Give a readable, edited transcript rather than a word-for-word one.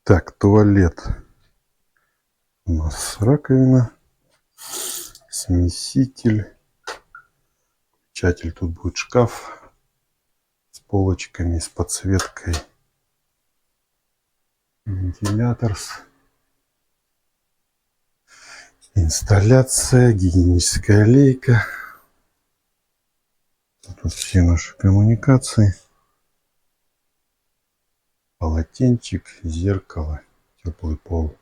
Так, туалет. У нас раковина, смеситель, включатель. Тут будет шкаф с полочками, с подсветкой, вентилятор, инсталляция, гигиеническая лейка. Тут все наши коммуникации, полотенчик, зеркало, теплый пол.